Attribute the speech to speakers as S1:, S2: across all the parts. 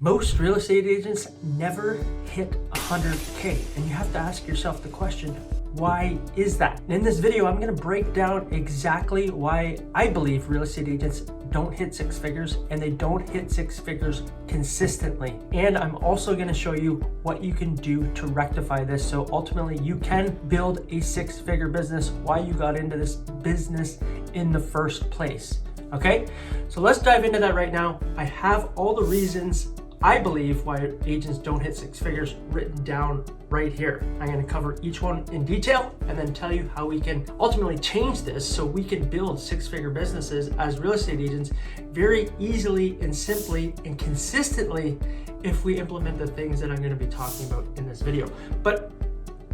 S1: Most real estate agents never hit 100K, and you have to ask yourself the question, why is that? In this video, I'm going to break down exactly why I believe real estate agents don't hit six figures, and they don't hit six figures consistently. And I'm also going to show you what you can do to rectify this, so ultimately you can build a six-figure business, why you got into this business in the first place. Okay, so let's dive into that right now. I have all the reasons I believe why agents don't hit six figures written down right here. I'm going to cover each one in detail and then tell you how we can ultimately change this so we can build six-figure businesses as real estate agents very easily and simply and consistently if we implement the things that I'm going to be talking about in this video. But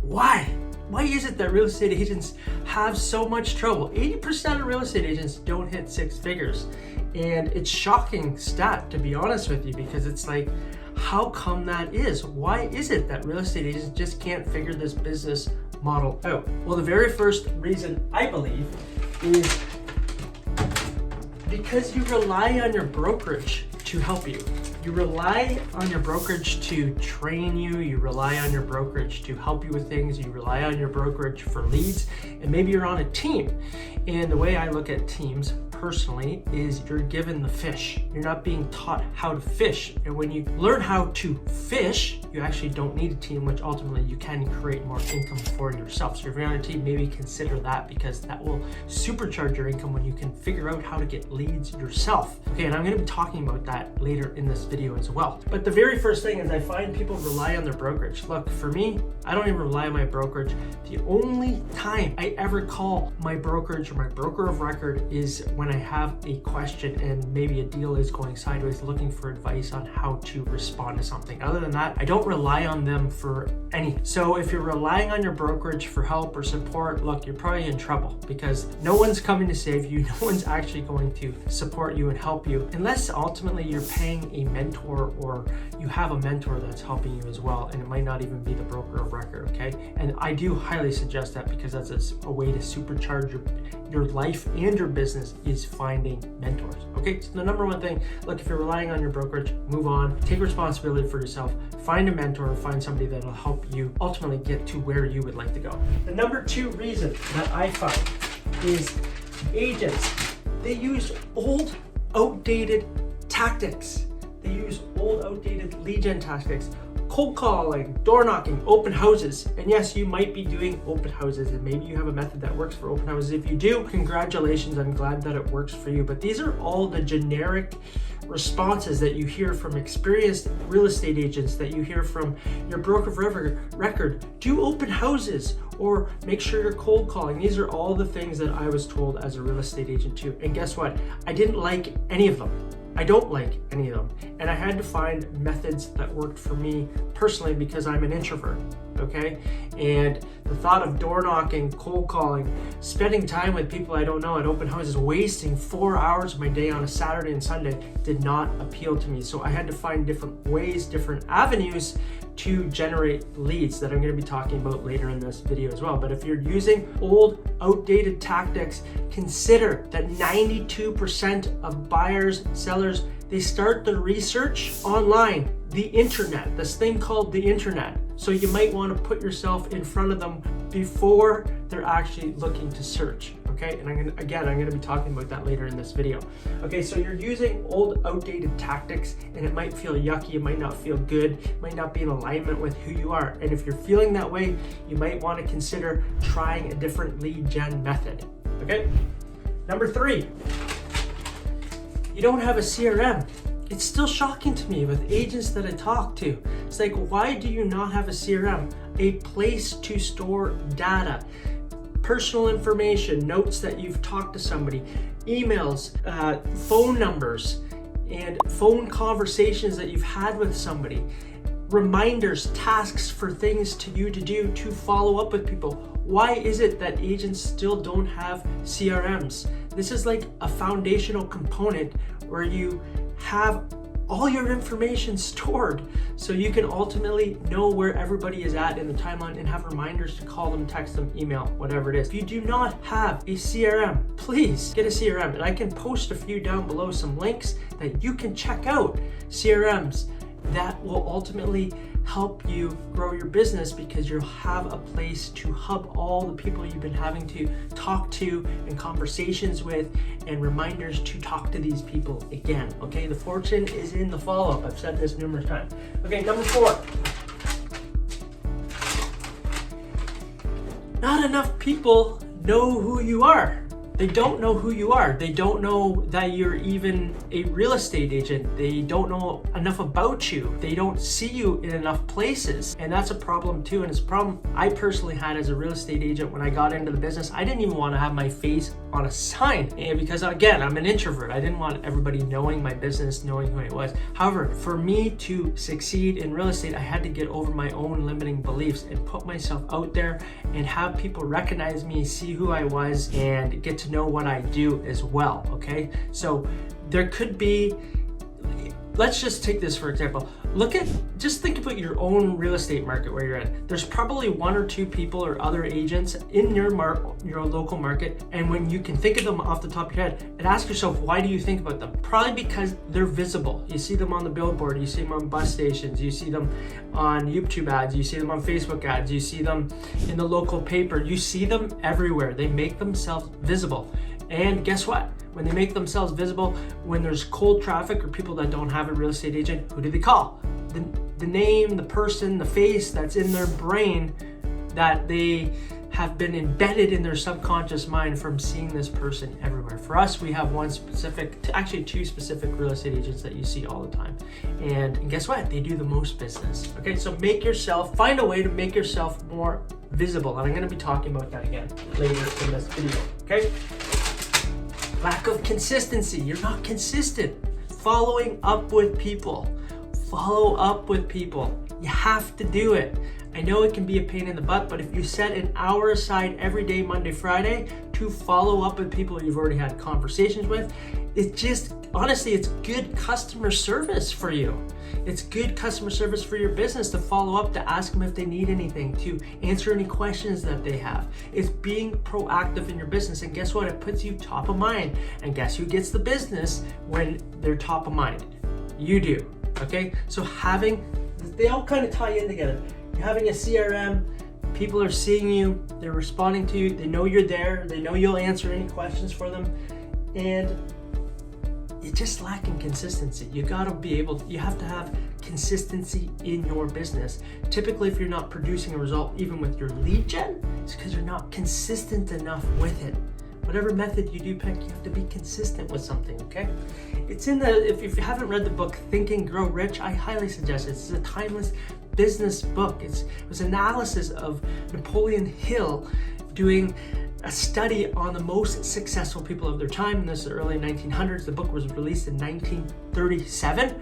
S1: why? Why is it that real estate agents have so much trouble? 80% of real estate agents don't hit six figures. And it's shocking stat, to be honest with you, because it's like, how come that is? Why is it that real estate agents just can't figure this business model out? Well, the very first reason I believe is because you rely on your brokerage to help you. You rely on your brokerage to train you. You rely on your brokerage to help you with things. You rely on your brokerage for leads. And maybe you're on a team. And the way I look at teams personally is you're given the fish. You're not being taught how to fish. And when you learn how to fish, you actually don't need a team, which ultimately you can create more income for yourself. So if you're on a team, maybe consider that, because that will supercharge your income when you can figure out how to get leads yourself. Okay, and I'm going to be talking about that later in this video as well. But the very first thing is I find people rely on their brokerage. Look, for me, I don't even rely on my brokerage. The only time I ever call my brokerage or my broker of record is when I have a question and maybe a deal is going sideways, looking for advice on how to respond to something. Other than that, I don't rely on them for anything. So if you're relying on your brokerage for help or support, look, you're probably in trouble, because no one's coming to save you. No one's actually going to support you and help you, unless ultimately you're paying a mentor or you have a mentor that's helping you as well. And it might not even be the broker of record, okay? And I do highly suggest that, because that's a way to supercharge your life and your business is finding mentors. Okay, so the number one thing, look, if you're relying on your brokerage, move on, take responsibility for yourself, find a mentor, find somebody that'll help you ultimately get to where you would like to go. The number two reason that I find is agents, they use old, outdated tactics. They use old, outdated lead gen tactics. Cold calling, door knocking, open houses. And yes, you might be doing open houses, and maybe you have a method that works for open houses. If you do, congratulations, I'm glad that it works for you. But these are all the generic responses that you hear from experienced real estate agents, that you hear from your broker of record. Do open houses, or make sure you're cold calling. These are all the things that I was told as a real estate agent too. And guess what? I didn't like any of them. I don't like any of them. And I had to find methods that worked for me personally, because I'm an introvert, okay? And the thought of door knocking, cold calling, spending time with people I don't know at open houses, wasting 4 hours of my day on a Saturday and Sunday did not appeal to me. So I had to find different ways, different avenues to generate leads that I'm going to be talking about later in this video as well. But if you're using old, outdated tactics, consider that 92% of buyers, sellers, they start the research online, the internet, this thing called the internet. So you might want to put yourself in front of them before they're actually looking to search. Okay, and I'm going to be talking about that later in this video. Okay, so you're using old, outdated tactics, and it might feel yucky, it might not feel good, it might not be in alignment with who you are. And if you're feeling that way, you might want to consider trying a different lead gen method. Okay, number three, you don't have a CRM. It's still shocking to me with agents that I talk to. It's like, why do you not have a CRM? A place to store data, personal information, notes that you've talked to somebody, emails, phone numbers, and phone conversations that you've had with somebody, reminders, tasks for things to do to follow up with people. Why is it that agents still don't have CRMs? This is like a foundational component where you have all your information stored, so you can ultimately know where everybody is at in the timeline and have reminders to call them, text them, email, whatever it is. If you do not have a CRM, please get a CRM, and I can post a few down below, some links that you can check out CRMs that will ultimately help you grow your business, because you'll have a place to hub all the people you've been having to talk to and conversations with, and reminders to talk to these people again. Okay, the fortune is in the follow-up. I've said this numerous times. Okay, number 4. Not enough people know who you are. They don't know who you are. They don't know that you're even a real estate agent. They don't know enough about you. They don't see you in enough places. And that's a problem too. And it's a problem I personally had as a real estate agent when I got into the business. I didn't even want to have my face on a sign, and because again, I'm an introvert. I didn't want everybody knowing my business, knowing who I was. However, for me to succeed in real estate, I had to get over my own limiting beliefs and put myself out there and have people recognize me, see who I was, and get to know what I do as well. Okay, so there could be, let's just take this for example. Just think about your own real estate market where you're in. There's probably 1 or 2 people or other agents in your local market, and when you can think of them off the top of your head, and ask yourself, why do you think about them? Probably because they're visible. You see them on the billboard, you see them on bus stations, you see them on YouTube ads, you see them on Facebook ads, you see them in the local paper, you see them everywhere. They make themselves visible. And guess what? When they make themselves visible, when there's cold traffic or people that don't have a real estate agent, who do they call? The name, the person, the face that's in their brain that they have been embedded in their subconscious mind from seeing this person everywhere. For us, we have actually 2 specific real estate agents that you see all the time. And guess what? They do the most business. Okay, so find a way to make yourself more visible. And I'm gonna be talking about that again later in this video, okay? Lack of consistency. You're not consistent. Following up with people. Follow up with people. You have to do it. I know it can be a pain in the butt, but if you set an hour aside every day, Monday, Friday, to follow up with people you've already had conversations with, honestly, it's good customer service for you. It's good customer service for your business to follow up, to ask them if they need anything, to answer any questions that they have. It's being proactive in your business, and guess what? It puts you top of mind. And guess who gets the business when they're top of mind? You do, okay? So they all kind of tie in together. Having a CRM, people are seeing you, they're responding to you, they know you're there, they know you'll answer any questions for them, and you're just lacking consistency. You have to have consistency in your business. Typically, if you're not producing a result even with your lead gen, it's because you're not consistent enough with it. Whatever method you do pick, you have to be consistent with something, okay? It's if you haven't read the book Think and Grow Rich, I highly suggest it. It's a timeless business book. It was analysis of Napoleon Hill doing a study on the most successful people of their time, and this is the early 1900s. The book was released in 1937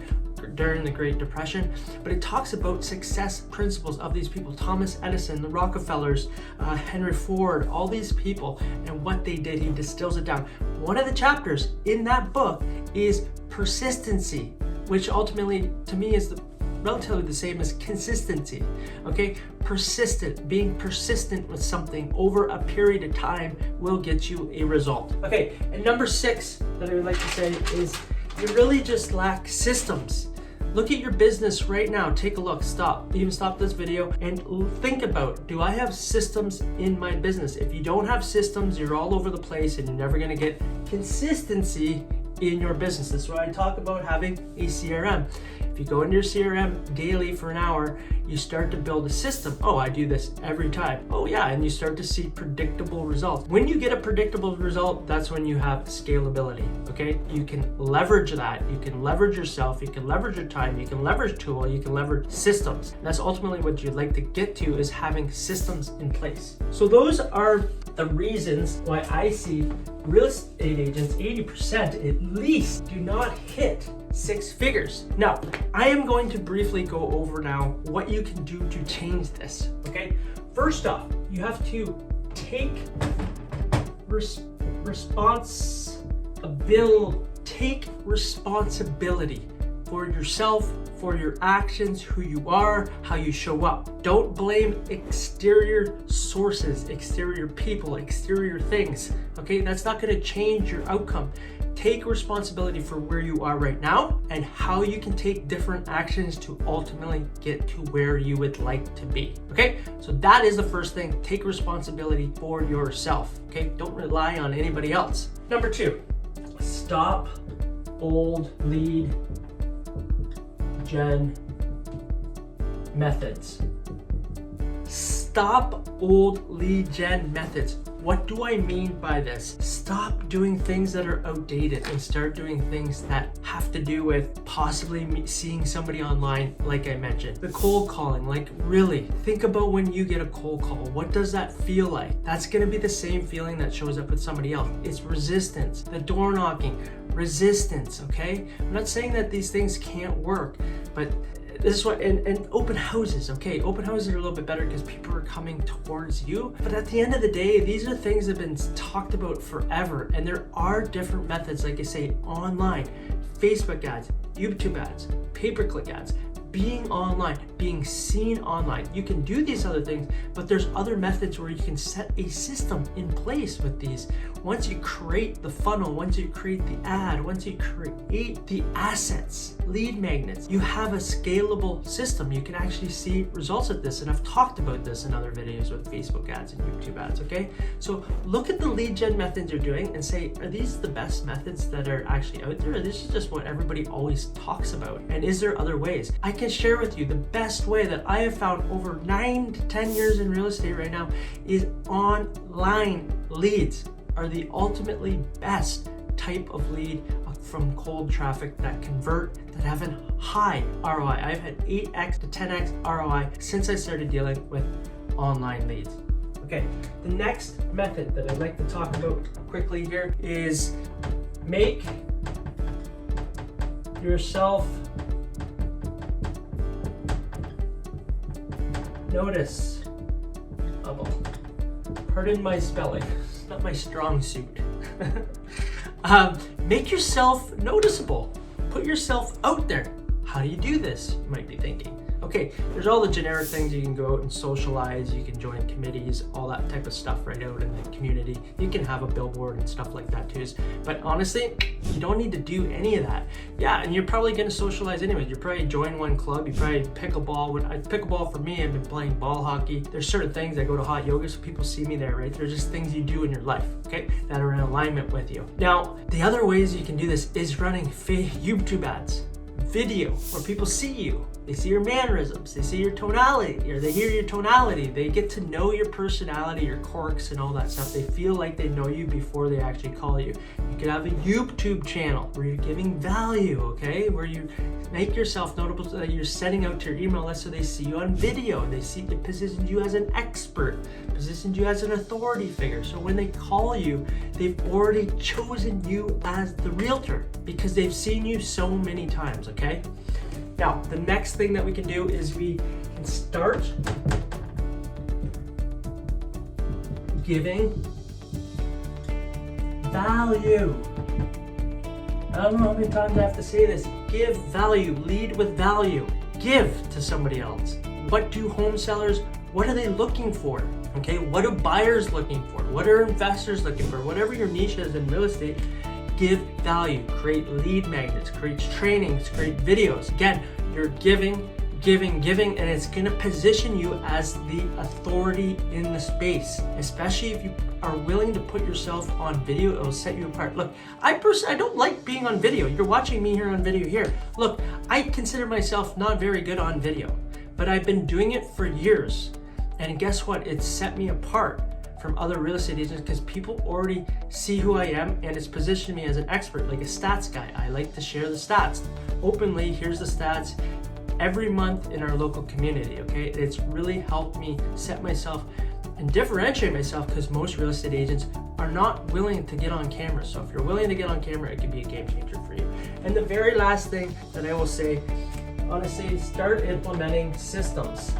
S1: during the Great Depression, but it talks about success principles of these people: Thomas Edison, the Rockefellers, Henry Ford, all these people, and what they did. He distills it down. One of the chapters in that book is persistency, which ultimately to me is relatively the same as consistency. Okay, being persistent with something over a period of time will get you a result. Okay, and number 6 that I would like to say is you really just lack systems. Look at your business right now. Take a look. Stop this video and think about, do I have systems in my business? If you don't have systems, you're all over the place and you're never going to get consistency in your business. This is why I talk about having a CRM. If you go into your CRM daily for an hour, you start to build a system. Oh, I do this every time. Oh yeah, and you start to see predictable results. When you get a predictable result, that's when you have scalability, okay? You can leverage that. You can leverage yourself. You can leverage your time. You can leverage tool. You can leverage systems. And that's ultimately what you'd like to get to, is having systems in place. So those are the reasons why I see real estate agents, 80% at least, do not hit 6 figures. Now, I am going to briefly go over now what you can do to change this, okay? First off, you have to take responsibility for yourself, for your actions, who you are, how you show up. Don't blame exterior sources, exterior people, exterior things, okay? That's not gonna change your outcome. take responsibility for where you are right now and how you can take different actions to ultimately get to where you would like to be. Okay, so that is the first thing. Take responsibility for yourself. Okay, don't rely on anybody else. Number 2, stop old lead gen methods. Stop old lead gen methods. What do I mean by this? Stop doing things that are outdated and start doing things that have to do with possibly seeing somebody online, like I mentioned. The cold calling, like really, think about when you get a cold call. What does that feel like? That's gonna be the same feeling that shows up with somebody else. It's resistance. The door knocking, resistance, okay? I'm not saying that these things can't work, but this is what, and open houses, okay? Open houses are a little bit better because people are coming towards you. But at the end of the day, these are things that have been talked about forever. And there are different methods, like I say, online, Facebook ads, YouTube ads, pay-per-click ads, being online, being seen online. You can do these other things, but there's other methods where you can set a system in place with these. Once you create the funnel, once you create the ad, once you create the assets, lead magnets, you have a scalable system. You can actually see results of this. And I've talked about this in other videos with Facebook ads and YouTube ads, okay? So look at the lead gen methods you're doing and say, are these the best methods that are actually out there? Or this is just what everybody always talks about? And is there other ways? I can share with you the best way that I have found over 9 to 10 years in real estate right now is online leads are the ultimately best type of lead from cold traffic that convert, that have a high ROI. I've had 8x to 10x ROI since I started dealing with online leads. Okay, the next method that I'd like to talk about quickly here is make yourself noticeable. Pardon my spelling. Not my strong suit. Make yourself noticeable. Put yourself out there. How do you do this? You might be thinking. Okay, there's all the generic things. You can go out and socialize, you can join committees, all that type of stuff right out in the community. You can have a billboard and stuff like that too. But honestly, you don't need to do any of that. Yeah, and you're probably gonna socialize anyway. You probably join one club, you probably pickleball. Pickleball for me, I've been playing ball hockey. There's certain things, I go to hot yoga so people see me there, right? They're just things you do in your life, okay? That are in alignment with you. Now, the other ways you can do this is running YouTube ads. Video where people see you, they see your mannerisms, they see your tonality, or they hear your tonality, they get to know your personality, your quirks and all that stuff. They feel like they know you before they actually call you. You could have a YouTube channel where you're giving value, okay? Where you make yourself notable so that you're sending out to your email list so they see you on video. They see it positions you as an expert, positions you as an authority figure. So when they call you, they've already chosen you as the realtor because they've seen you so many times, okay? Now, the next thing that we can do is we can start giving value. I don't know how many times I have to say this. Give value, lead with value. Give to somebody else. What do home sellers, what are they looking for? Okay, what are buyers looking for? What are investors looking for? Whatever your niche is in real estate, give value, create lead magnets, create trainings, create videos. Again, you're giving, and it's gonna position you as the authority in the space, especially if you are willing to put yourself on video. It will set you apart. Look, I don't like being on video. You're watching me here on video here. Look, I consider myself not very good on video, but I've been doing it for years. And guess what? It's set me apart from other real estate agents because people already see who I am and it's positioned me as an expert, like a stats guy. I like to share the stats openly. Here's the stats every month in our local community, okay? It's really helped me set myself and differentiate myself because most real estate agents are not willing to get on camera. So if you're willing to get on camera, it could be a game changer for you. And the very last thing that I will say, honestly, start implementing systems.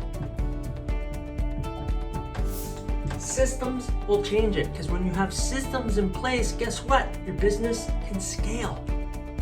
S1: Systems will change it because when you have systems in place, guess what? Your business can scale.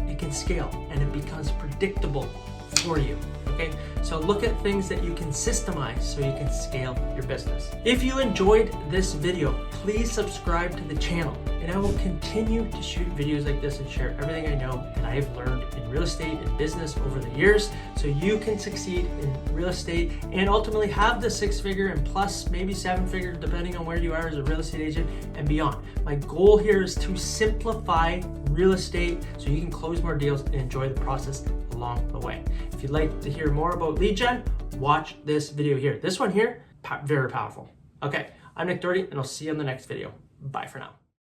S1: It can scale and it becomes predictable for you. okay? So look at things that you can systemize so you can scale your business. If you enjoyed this video, please subscribe to the channel, and I will continue to shoot videos like this and share everything I know that I have learned in real estate and business over the years so you can succeed in real estate and ultimately have the 6-figure and plus maybe 7-figure depending on where you are as a real estate agent and beyond. My goal here is to simplify real estate so you can close more deals and enjoy the process along the way. If you'd like to hear more about lead gen, watch this video here. This one here, very powerful. Okay, I'm Nick Doherty, and I'll see you on the next video. Bye for now.